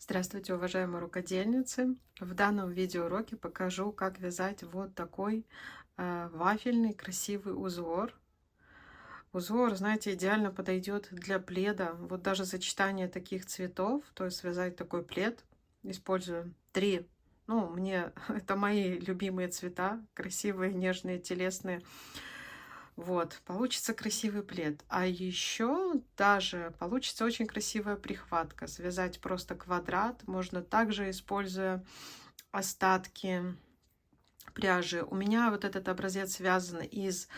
Здравствуйте, уважаемые рукодельницы! В данном видеоуроке покажу, как вязать вот такой вафельный красивый узор. Узор, знаете, идеально подойдет для пледа. Вот даже сочетание таких цветов, то есть связать такой плед, использую три. Ну, мне это мои любимые цвета, красивые, нежные, телесные. Вот, получится красивый плед. А еще даже получится очень красивая прихватка. Связать просто квадрат можно также, используя остатки пряжи. У меня вот этот образец связан из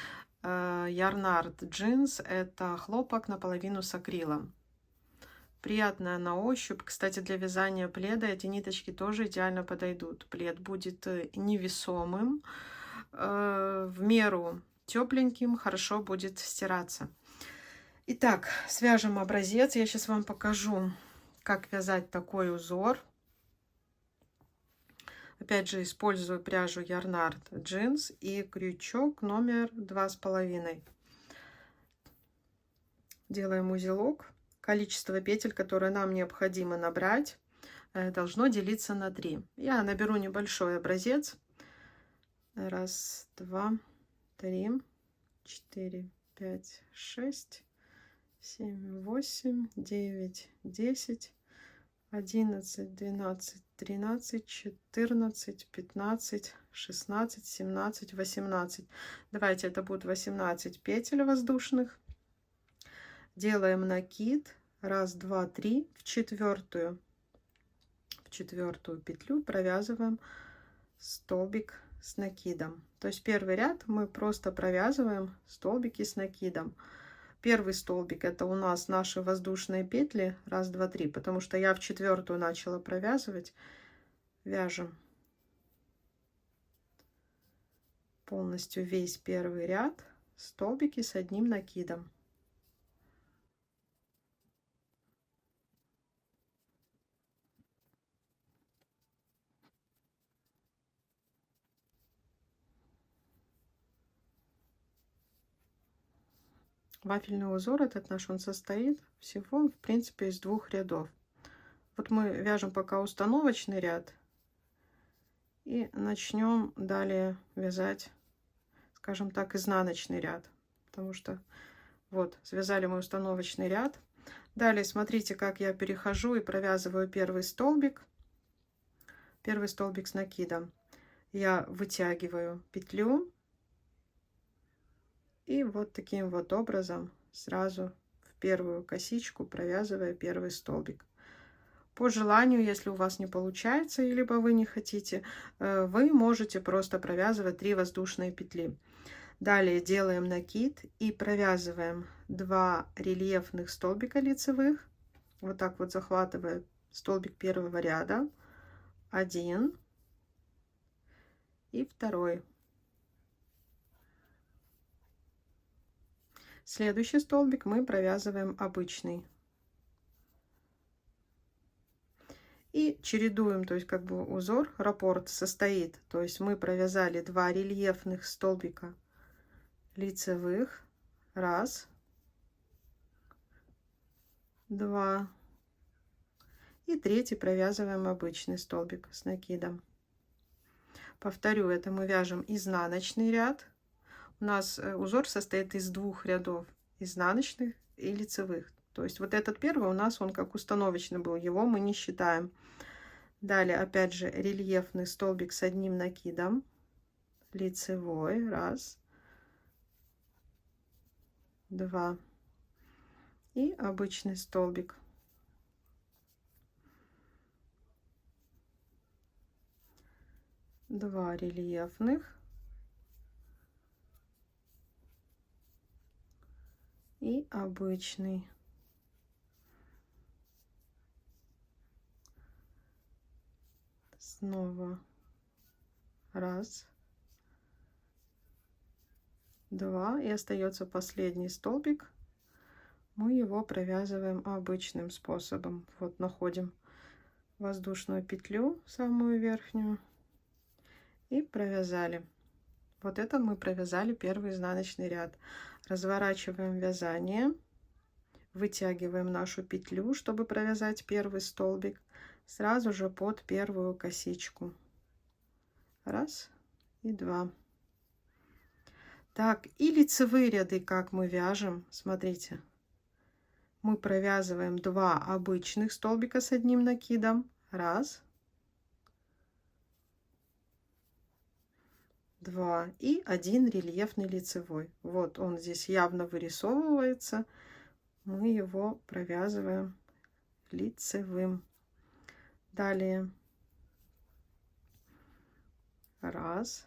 Yarnart Jeans. Это хлопок наполовину с акрилом. Приятная на ощупь. Кстати, для вязания пледа эти ниточки тоже идеально подойдут. Плед будет невесомым, в меру тепленьким, хорошо будет стираться. Итак, свяжем образец. Я сейчас вам покажу, как вязать такой узор. Опять же, использую пряжу Yarnart Jeans и крючок номер 2,5. Делаем узелок. Количество петель, которое нам необходимо набрать, должно делиться на 3. Я наберу небольшой образец. Раз, два, 3, 4, 5, 6, 7, 8, 9, 10, 11, 12, 13, 14, 15, 16, 17, 18. Давайте, это будет 18 петель воздушных. Делаем накид. Раз, два, три. В четвертую петлю провязываем столбик с накидом. То есть первый ряд мы просто провязываем столбики с накидом. Первый столбик — это у нас наши воздушные петли. Раз, два, три. Потому что я в четвертую начала провязывать. Вяжем полностью весь первый ряд столбики с одним накидом. Вафельный узор этот наш, он состоит всего, в принципе, из 2 рядов. Вот мы вяжем пока установочный ряд и начнем далее вязать, скажем так, изнаночный ряд, потому что вот связали мы установочный ряд. Далее смотрите, как я перехожу и провязываю первый столбик с накидом. Я вытягиваю петлю и вот таким вот образом сразу в первую косичку провязывая первый столбик. По желанию, если у вас не получается, либо вы не хотите, вы можете просто провязывать 3 воздушные петли. Далее делаем накид и провязываем 2 рельефных столбика лицевых. Вот так вот захватывая столбик первого ряда. 1 и 2. Следующий столбик мы провязываем обычный. И чередуем, то есть как бы узор, раппорт состоит, то есть мы провязали 2 рельефных столбика лицевых. Раз, 2. И третий провязываем обычный столбик с накидом. Повторю, это мы вяжем изнаночный ряд. У нас узор состоит из 2 рядов изнаночных и лицевых. То есть вот этот первый у нас, он как установочный был, его мы не считаем. Далее опять же рельефный столбик с одним накидом, лицевой. Раз, 2. И обычный столбик. Два рельефных и обычный. Снова раз, 2, и остается последний столбик. Мы его провязываем обычным способом. Вот находим воздушную петлю, самую верхнюю, и провязали. Вот это мы провязали первый изнаночный ряд. Разворачиваем вязание, вытягиваем нашу петлю, чтобы провязать первый столбик. сразу же под первую косичку. Раз и два. Так, и лицевые ряды как мы вяжем, смотрите. Мы провязываем 2 обычных столбика с одним накидом. Раз. 2 и 1 рельефный лицевой. Вот он здесь явно вырисовывается. Мы его провязываем лицевым. Далее. Раз.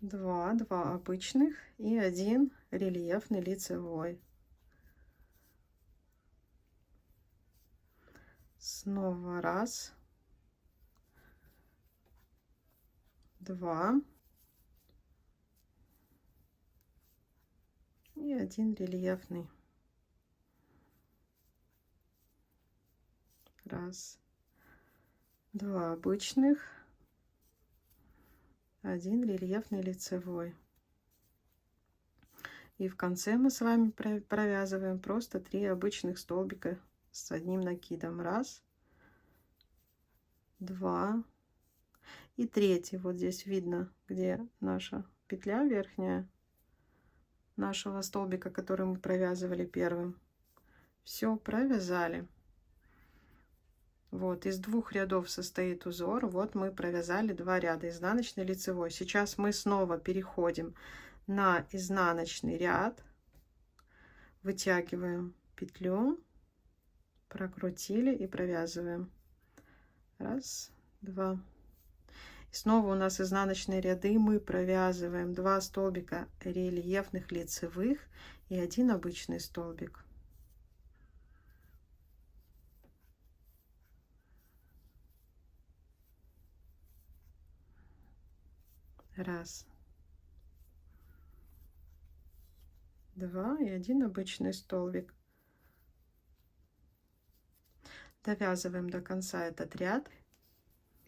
2 обычных и 1 рельефный лицевой. Снова раз. 2 и 1 рельефный. Раз. 2 обычных. 1 рельефный лицевой. И в конце мы с вами провязываем просто 3 обычных столбика с одним накидом. Раз. 2. И третий. Вот здесь видно, где наша петля верхняя нашего столбика, который мы провязывали первым. Все провязали. Вот, из 2 рядов состоит узор. Вот мы провязали 2 ряда, изнаночный, лицевой. Сейчас мы снова переходим на изнаночный ряд. Вытягиваем петлю, прокрутили и провязываем. Раз, два. И снова у нас изнаночные ряды. Мы провязываем 2 столбика рельефных лицевых и 1 обычный столбик. Раз, 2 и 1 обычный столбик. Довязываем до конца этот ряд.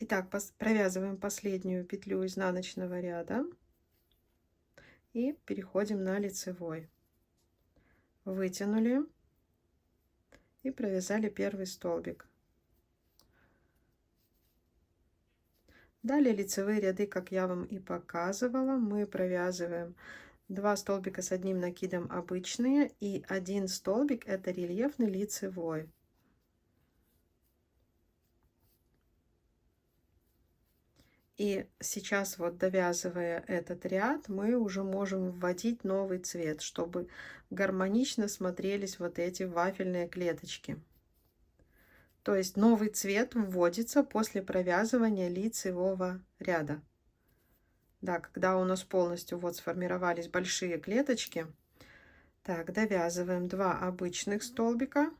Итак, провязываем последнюю петлю изнаночного ряда и переходим на лицевой. Вытянули и провязали первый столбик. Далее лицевые ряды, как я вам и показывала, мы провязываем 2 столбика с одним накидом обычные и 1 столбик это рельефный лицевой. И сейчас вот, довязывая этот ряд, мы уже можем вводить новый цвет, чтобы гармонично смотрелись вот эти вафельные клеточки. То есть новый цвет вводится после провязывания лицевого ряда. Да, когда у нас полностью вот сформировались большие клеточки. Так, довязываем 2 обычных столбика.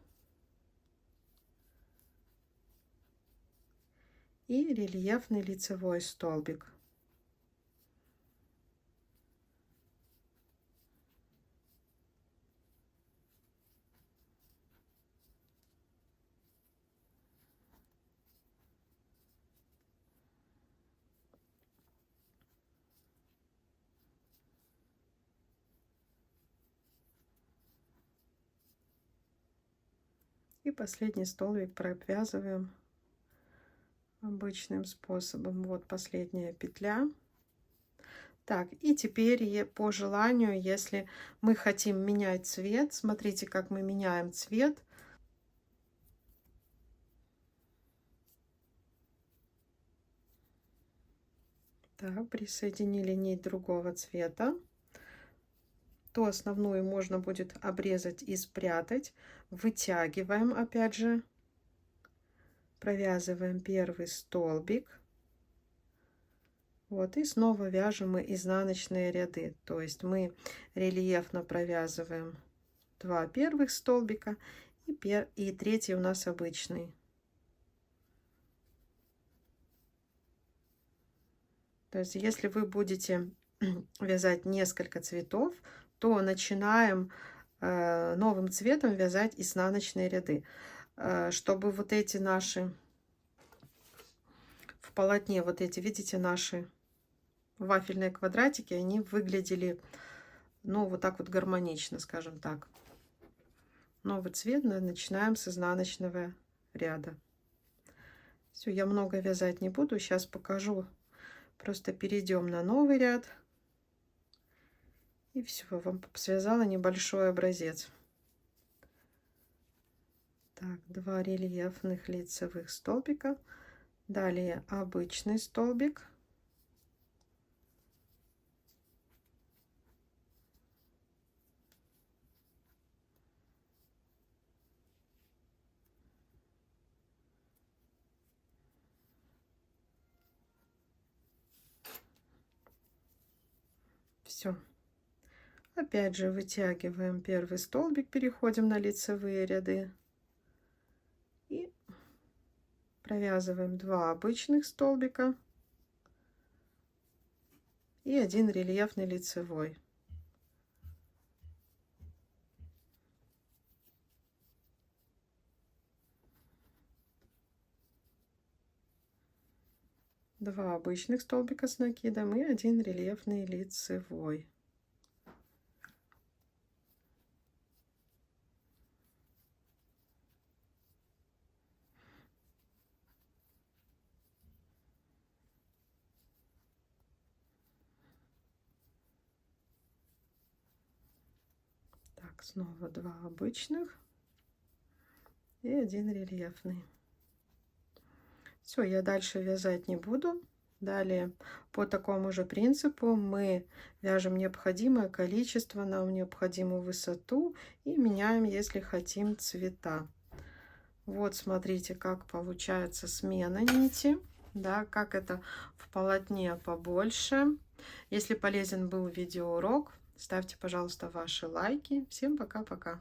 И рельефный лицевой столбик. И последний столбик провязываем обычным способом. Вот последняя петля. Так, и теперь по желанию, если мы хотим менять цвет, смотрите, как мы меняем цвет. Так, присоединили нить другого цвета. То основную можно будет обрезать и спрятать. Вытягиваем опять же. Провязываем первый столбик. Вот, и снова вяжем мы изнаночные ряды. То есть мы рельефно провязываем 2 первых столбика и третий у нас обычный. То есть если вы будете вязать несколько цветов, то начинаем новым цветом вязать изнаночные ряды, чтобы вот эти наши в полотне, вот эти, видите, наши вафельные квадратики, они выглядели, ну, вот так вот гармонично, скажем так. новый цвет, начинаем с изнаночного ряда. Все, я много вязать не буду, сейчас покажу, просто перейдем на новый ряд. И все, вам связала небольшой образец. Так, 2 рельефных лицевых столбика, далее обычный столбик, все. Опять же вытягиваем первый столбик, переходим на лицевые ряды и провязываем 2 обычных столбика и 1 рельефный лицевой. Два обычных столбика с накидом и 1 рельефный лицевой. Так, снова 2 обычных и 1 рельефный. Все, я дальше вязать не буду. Далее по такому же принципу мы вяжем необходимое количество, нам необходимую высоту и меняем, если хотим, цвета. Вот смотрите, как получается смена нити, да, как это в полотне побольше. Если полезен был видеоурок, ставьте, пожалуйста, ваши лайки. Всем пока-пока.